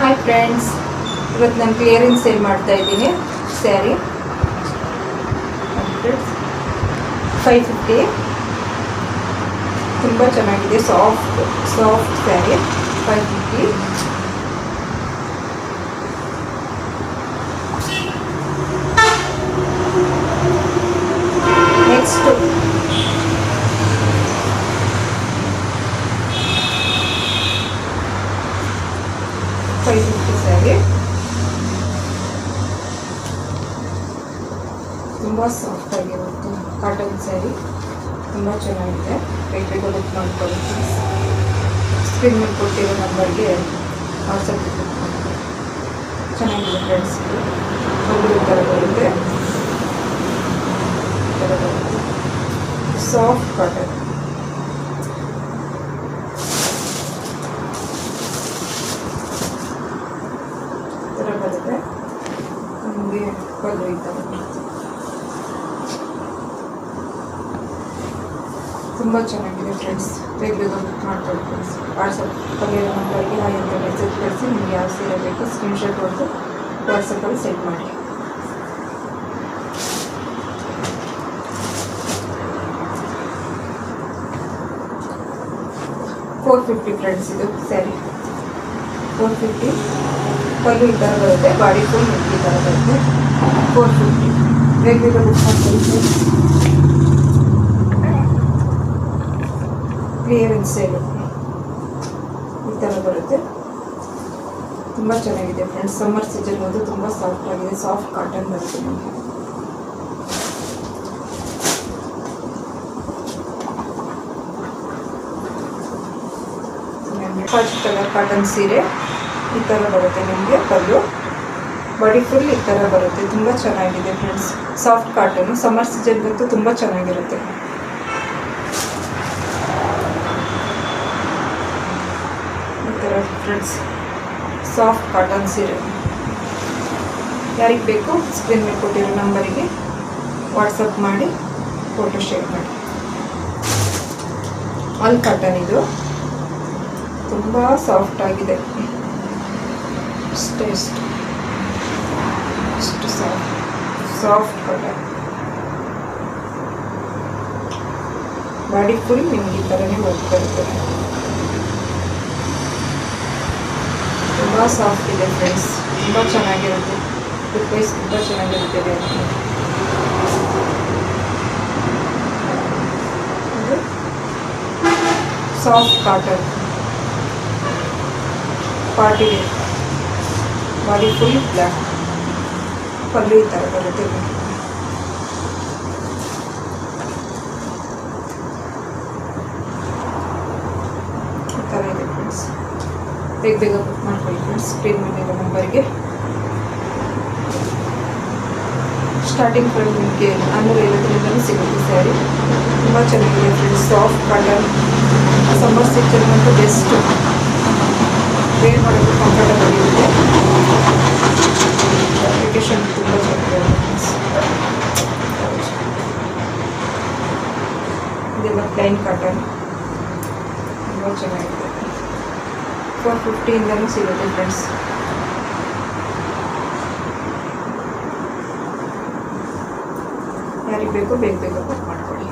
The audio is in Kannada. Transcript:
ಹಾಯ್ ಫ್ರೆಂಡ್ಸ್, ಇವತ್ತು ನಾನು ಕ್ಲಿಯರೆನ್ಸ್ ಸೇಲ್ ಮಾಡ್ತಾ ಇದ್ದೀನಿ. ಸ್ಯಾರಿ 550, ತುಂಬ ಚೆನ್ನಾಗಿದೆ. ಸಾಫ್ಟ್ ಸ್ಯಾರಿ 550. ನೆಕ್ಸ್ಟ್ 550 ಸ್ಯಾರಿ, ತುಂಬ ಸಾಫ್ಟ್ ಆಗಿರುತ್ತೆ. ಕಾಟನ್ ಸ್ಯಾರಿ ತುಂಬ ಚೆನ್ನಾಗಿದೆ. ಬೇಗ ಬುಕ್ ಮಾಡ್ಕೊಳ್ಳಿ ಪ್ಲೀಸ್. ಸ್ಕ್ರೀನ್ ಮೇಲೆ ಕೊಟ್ಟಿರೋ ನಂಬರ್ಗೆ ವಾಟ್ಸಪ್ ಬುಕ್ ಮಾಡ್ಕೊಳ್ಳಿ. ಚೆನ್ನಾಗಿದೆ ಫ್ರೆಂಡ್ಸ್. ಒಂದು ಥರ ಬರುತ್ತೆ, ಸಾಫ್ಟ್ ಕಾಟನ್. ಬರುತ್ತೆ ನಮಗೆ ಪಲ್ಲು ಈ ಥರ ತುಂಬ ಚೆನ್ನಾಗಿದೆ ಫ್ರೆಂಡ್ಸ್. ಬೇಗ ಬುಕ್ ಮಾಡ್ಕೊಳ್ಳಿ ಫ್ರೆಂಡ್ಸ್. ವಾಟ್ಸಪ್ ಪಲ್ಲಿರೋ ನಂಬರ್ಗೆ ಹಾಯ್ ಅಂತ ಮೆಸೇಜ್ ಕಳಿಸಿ. ನಿಮಗೆ ಯಾವ ಸೀರೆ ಬೇಕು ಸ್ಕ್ರೀನ್ಶಾಟ್ ಹೊಡೆದು ವಾಟ್ಸಪ್ಪಲ್ಲಿ ಸೆಂಡ್ ಮಾಡಿ. $450 ಫ್ರೆಂಡ್ಸ್. ಇದು ಸ್ಯಾರಿ $450. ಪಲ್ಲು ಈ ಥರ ಬರುತ್ತೆ, ಬಾಡಿ ಫುಲ್ ಈ ಥರ ಬರುತ್ತೆ. $450. ಬೇಗ ಬುಕ್ ಮಾಡ್ಕೊಳ್ಳಿ. ಕ್ಲಿಯರೆನ್ಸ್ ಸೇಲು ಈ ಥರ ಬರುತ್ತೆ. ತುಂಬ ಚೆನ್ನಾಗಿದೆ ಫ್ರೆಂಡ್ಸ್. ಸಮ್ಮರ್ ಸೀಸನ್ ಒಂದು ತುಂಬ ಸಾಫ್ಟ್ ಆಗಿದೆ. ಸಾಫ್ಟ್ ಕಾಟನ್ ಬರುತ್ತೆ ನಿಮಗೆ. ಫಸ್ಟ್ ಕಲರ್ ಕಾಟನ್ ಸೀರೆ ಈ ಥರ ಬರುತ್ತೆ ನಿಮಗೆ. ಪಲ್ಲು ಬಾಡಿ ಫುಲ್ ಈ ಥರ ಬರುತ್ತೆ. ತುಂಬ ಚೆನ್ನಾಗಿದೆ ಫ್ರೆಂಡ್ಸ್. ಸಾಫ್ಟ್ ಕಾಟನ್ನು ಸಮ್ಮರ್ ಸೀಸನ್ಗಂತೂ ತುಂಬ ಚೆನ್ನಾಗಿರುತ್ತೆ. ಈ ಥರ ಫ್ರೆಂಡ್ಸ್ ಸಾಫ್ಟ್ ಕಾಟನ್ ಸೀರೆ. ಯಾರಿಗೆ ಬೇಕು ಸ್ಕ್ರೀನ್ ಮೇಲೆ ಕೊಟ್ಟಿರೋ ನಂಬರಿಗೆ ವಾಟ್ಸಪ್ ಮಾಡಿ ಫೋಟೋ ಶೇರ್ ಮಾಡಿ. ಆಲ್ ಕಾಟನ್ ಇದು ತುಂಬ ಸಾಫ್ಟ್ ಆಗಿದೆ. ಇಷ್ಟು ಸಾಫ್ಟ್ ಕಾಟನ್. ಬಾಡಿ ಫುಲ್ ನಿಮಗೆ ಈ ಥರನೇ ವರ್ಕ್ ಬರುತ್ತೆ. ತುಂಬ ಸಾಫ್ಟ್ ಇದೆ ಫ್ರೆಂಡ್ಸ್. ತುಂಬ ಚೆನ್ನಾಗಿರುತ್ತೆ. ಪ್ರೈಸ್ ತುಂಬ ಚೆನ್ನಾಗಿರುತ್ತೆ. Soft cotton party wear. Body full black. Pallu ಈ ಥರ ಬರುತ್ತೆ. ಈ ಥರ ಇದೆ ಫ್ರೆಂಡ್ಸ್. ಬೇಗ ಬುಕ್ ಮಾಡ್ಕೊಳ್ಳಿ ಫ್ರೆಂಡ್ಸ್. ಸ್ಕ್ರೀನ್ ಮೇಲೆ ನಂಬರ್ಗೆ. ಸ್ಟಾರ್ಟಿಂಗ್ ಫ್ರೆಂಡ್ ನಿಮಗೆ 450 ಸಿಗುತ್ತೆ ಸ್ಯಾರಿ. ತುಂಬ ಚೆನ್ನಾಗಿದೆ friends. Soft cotton summer season ಅಂತೂ ಬೆಸ್ಟ್. ವೇರ್ ಮಾಡೋದು ಕಂಫರ್ಟಬಲ್ ಇರುತ್ತೆ. ಅಪ್ಲಿಕೇಶನ್ ತುಂಬ ಚೆನ್ನಾಗಿದೆ ಫ್ರೆಂಡ್ಸ್. ಇದೆಲ್ಲ ಪ್ಲೈನ್ ಕಾಟನ್ ತುಂಬ ಚೆನ್ನಾಗಿದೆ. $450 ಸಿಗುತ್ತೆ ಫ್ರೆಂಡ್ಸ್. ಯಾರಿಗೆ ಬೇಕೋ ಬೇಗ ಬುಕ್ ಮಾಡ್ಕೊಳ್ಳಿ.